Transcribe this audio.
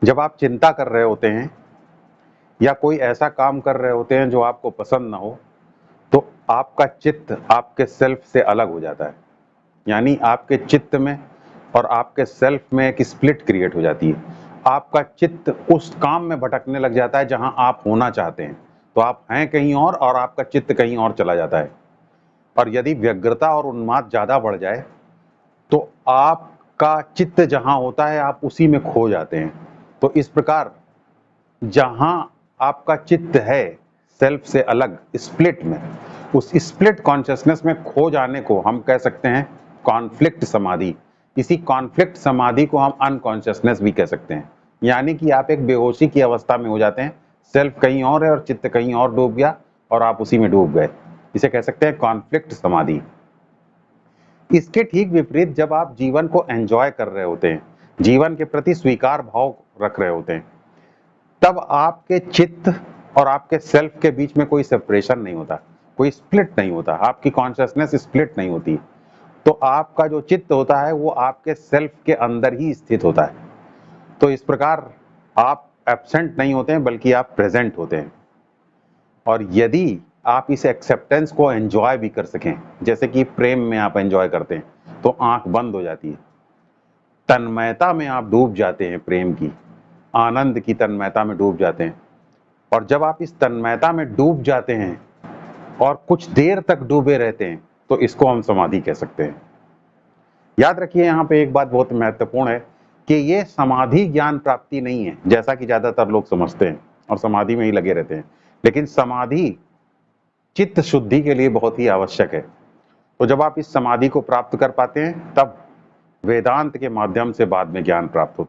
जब आप चिंता कर रहे होते हैं या कोई ऐसा काम कर रहे होते हैं जो आपको पसंद ना हो, तो आपका चित्त आपके सेल्फ से अलग हो जाता है। यानी आपके चित्त में और आपके सेल्फ में एक स्प्लिट क्रिएट हो जाती है। आपका चित्त उस काम में भटकने लग जाता है जहां आप होना चाहते हैं। तो आप हैं कहीं और आपका चित्त कहीं और चला जाता है। और यदि व्यग्रता और उन्माद ज़्यादा बढ़ जाए, तो आपका चित्त जहां होता है आप उसी में खो जाते हैं। तो इस प्रकार जहां आपका चित्त है सेल्फ से अलग स्प्लिट में, उस स्प्लिट कॉन्शियसनेस में खो जाने को हम कह सकते हैं कॉन्फ्लिक्ट समाधि। इसी कॉन्फ्लिक्ट समाधि को हम अनकॉन्शियसनेस भी कह सकते हैं। यानी कि आप एक बेहोशी की अवस्था में हो जाते हैं, सेल्फ कहीं और है और चित्त कहीं और डूब गया और आप उसी में डूब गए। इसे कह सकते हैं कॉन्फ्लिक्ट समाधि। इसके ठीक विपरीत जब आप जीवन को एंजॉय कर रहे होते हैं, जीवन के प्रति स्वीकार भाव रख रहे होते हैं, तब आपके चित्त और आपके सेल्फ के बीच में कोई सेपरेशन नहीं होता, कोई स्प्लिट नहीं होता, आपकी कॉन्शियसनेस स्प्लिट नहीं होती। तो आपका जो चित्त होता है वो आपके सेल्फ के अंदर ही स्थित होता है। तो इस प्रकार आप एब्सेंट नहीं होते हैं बल्कि आप प्रेजेंट होते हैं। और यदि आप इस एक्सेप्टेंस को एंजॉय भी कर सकें, जैसे कि प्रेम में आप एंजॉय करते हैं, तो आंख बंद हो जाती है, तन्मयता में आप डूब जाते हैं, प्रेम की आनंद की तन्मयता में डूब जाते हैं। और जब आप इस तन्मयता में डूब जाते हैं और कुछ देर तक डूबे रहते हैं, तो इसको हम समाधि कह सकते हैं। याद रखिए यहाँ पे एक बात बहुत महत्वपूर्ण है कि ये समाधि ज्ञान प्राप्ति नहीं है, जैसा कि ज्यादातर लोग समझते हैं और समाधि में ही लगे रहते हैं। लेकिन समाधि चित्त शुद्धि के लिए बहुत ही आवश्यक है। तो जब आप इस समाधि को प्राप्त कर पाते हैं, तब वेदांत के माध्यम से बाद में ज्ञान प्राप्त होता है।